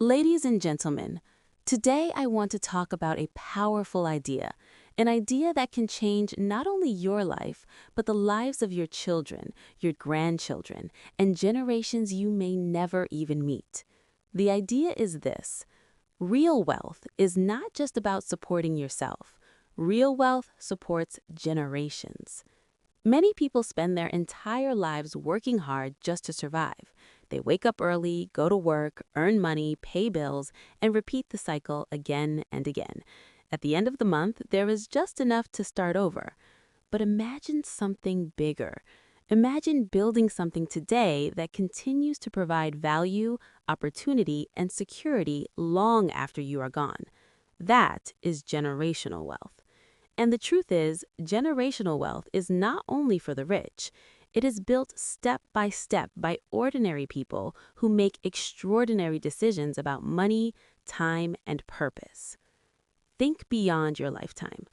Ladies and gentlemen, today I want to talk about a powerful idea, an idea that can change not only your life, but the lives of your children, your grandchildren, and generations you may never even meet. The idea is this: real wealth is not just about supporting yourself. Real wealth supports generations. Many people spend their entire lives working hard just to survive. They wake up early, go to work, earn money, pay bills, and repeat the cycle again and again. At the end of the month, there is just enough to start over. But imagine something bigger. Imagine building something today that continues to provide value, opportunity, and security long after you are gone. That is generational wealth. And the truth is, generational wealth is not only for the rich. It is built step by step by ordinary people who make extraordinary decisions about money, time, and purpose. Think beyond your lifetime.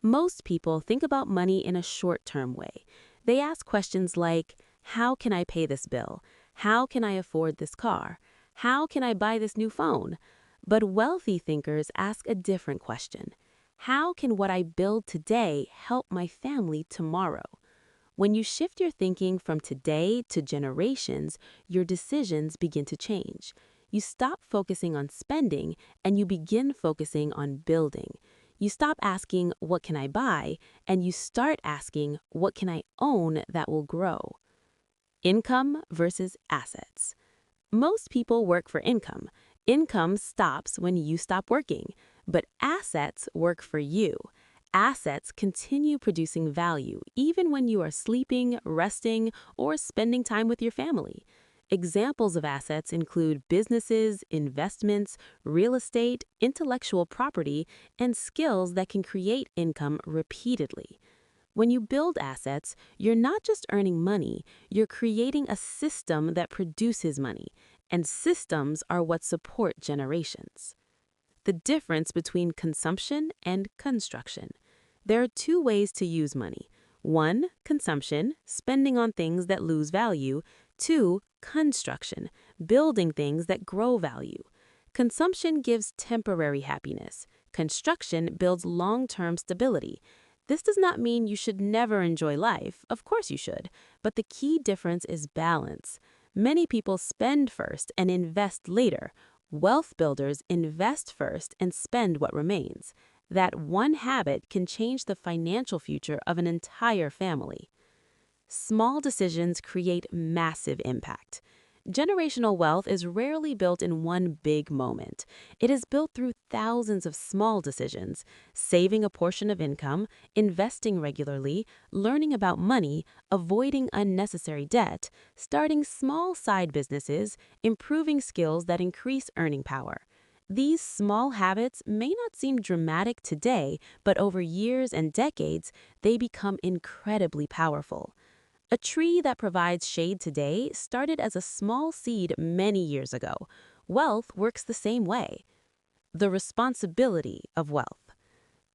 Most people think about money in a short-term way. They ask questions like, how can I pay this bill? How can I afford this car? How can I buy this new phone? But wealthy thinkers ask a different question. How can what I build today help my family tomorrow? When you shift your thinking from today to generations, your decisions begin to change. You stop focusing on spending and you begin focusing on building. You stop asking, what can I buy? And you start asking, what can I own that will grow? Income versus assets. Most people work for income. Income stops when you stop working, but assets work for you. Assets continue producing value even when you are sleeping, resting, or spending time with your family. Examples of assets include businesses, investments, real estate, intellectual property, and skills that can create income repeatedly. When you build assets, you're not just earning money, you're creating a system that produces money, and systems are what support generations. The difference between consumption and construction. There are two ways to use money. One, consumption, spending on things that lose value. Two, construction, building things that grow value. Consumption gives temporary happiness. Construction builds long-term stability. This does not mean you should never enjoy life. Of course you should. But the key difference is balance. Many people spend first and invest later. Wealth builders invest first and spend what remains. That one habit can change the financial future of an entire family. Small decisions create massive impact. Generational wealth is rarely built in one big moment. It is built through thousands of small decisions: saving a portion of income, investing regularly, learning about money, avoiding unnecessary debt, starting small side businesses, improving skills that increase earning power. These small habits may not seem dramatic today, but over years and decades, they become incredibly powerful. A tree that provides shade today started as a small seed many years ago. Wealth works the same way. The responsibility of wealth.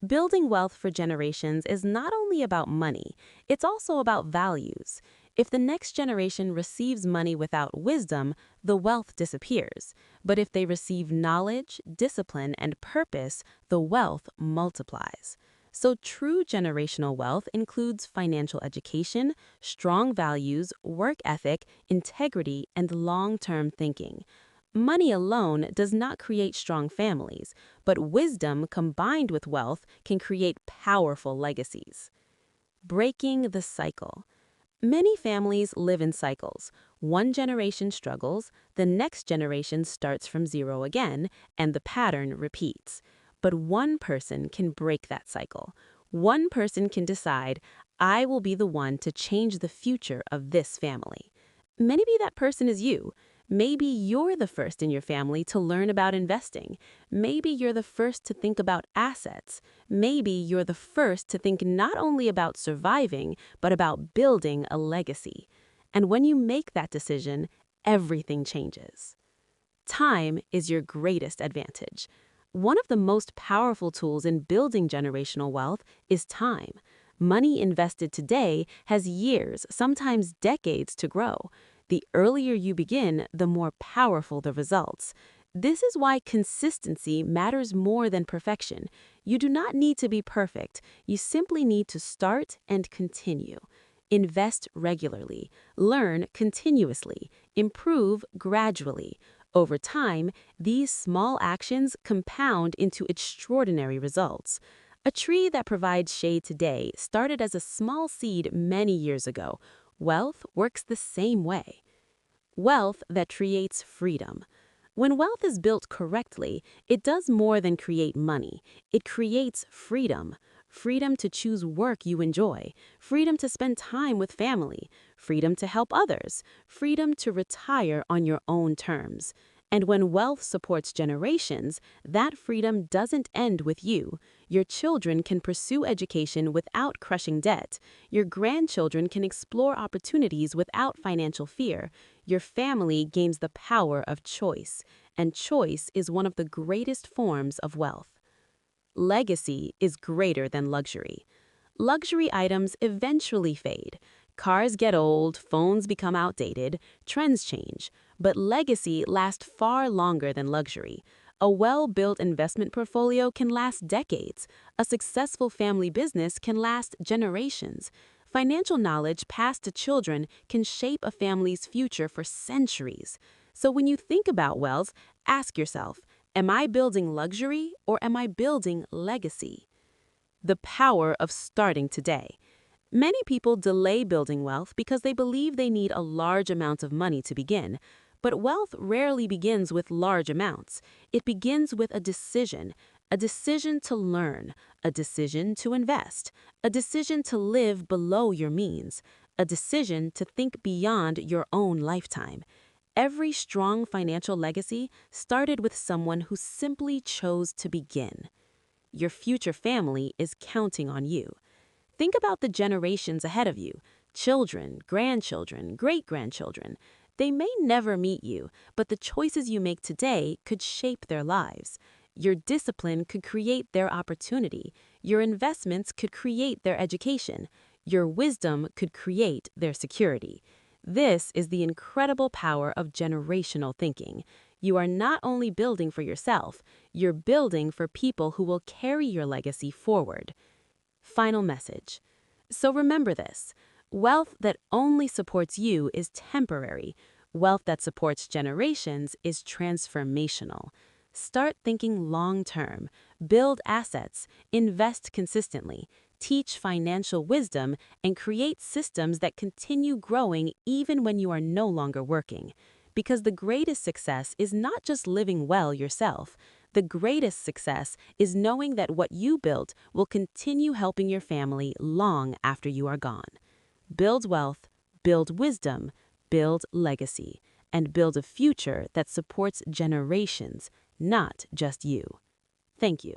Building wealth for generations is not only about money, it's also about values. If the next generation receives money without wisdom, the wealth disappears. But if they receive knowledge, discipline, and purpose, the wealth multiplies. So true generational wealth includes financial education, strong values, work ethic, integrity, and long-term thinking. Money alone does not create strong families, but wisdom combined with wealth can create powerful legacies. Breaking the cycle. Many families live in cycles. One generation struggles, the next generation starts from zero again, and the pattern repeats. But one person can break that cycle. One person can decide, I will be the one to change the future of this family. Maybe that person is you. Maybe you're the first in your family to learn about investing. Maybe you're the first to think about assets. Maybe you're the first to think not only about surviving, but about building a legacy. And when you make that decision, everything changes. Time is your greatest advantage. One of the most powerful tools in building generational wealth is time. Money invested today has years, sometimes decades to grow. The earlier you begin, the more powerful the results. This is why consistency matters more than perfection. You do not need to be perfect. You simply need to start and continue. Invest regularly, learn continuously, improve gradually. Over time, these small actions compound into extraordinary results. A tree that provides shade today started as a small seed many years ago. Wealth works the same way. Wealth that creates freedom. When wealth is built correctly, it does more than create money. It creates freedom. Freedom to choose work you enjoy, freedom to spend time with family, freedom to help others, freedom to retire on your own terms. And when wealth supports generations, that freedom doesn't end with you. Your children can pursue education without crushing debt. Your grandchildren can explore opportunities without financial fear. Your family gains the power of choice, and choice is one of the greatest forms of wealth. Legacy is greater than luxury. Luxury items eventually fade. Cars get old, phones become outdated, trends change. But legacy lasts far longer than luxury. A well-built investment portfolio can last decades. A successful family business can last generations. Financial knowledge passed to children can shape a family's future for centuries. So when you think about wealth, ask yourself, am I building luxury or am I building legacy? The power of starting today. Many people delay building wealth because they believe they need a large amount of money to begin. But wealth rarely begins with large amounts. It begins with a decision to learn, a decision to invest, a decision to live below your means, a decision to think beyond your own lifetime. Every strong financial legacy started with someone who simply chose to begin. Your future family is counting on you. Think about the generations ahead of you, children, grandchildren, great-grandchildren. They may never meet you, but the choices you make today could shape their lives. Your discipline could create their opportunity. Your investments could create their education. Your wisdom could create their security. This is the incredible power of generational thinking. You are not only building for yourself, you're building for people who will carry your legacy forward. Final message. So remember this. Wealth that only supports you is temporary. Wealth that supports generations is transformational. Start thinking long-term. Build assets. Invest consistently. Teach financial wisdom and create systems that continue growing even when you are no longer working. Because the greatest success is not just living well yourself. The greatest success is knowing that what you built will continue helping your family long after you are gone. Build wealth, build wisdom, build legacy, and build a future that supports generations, not just you. Thank you.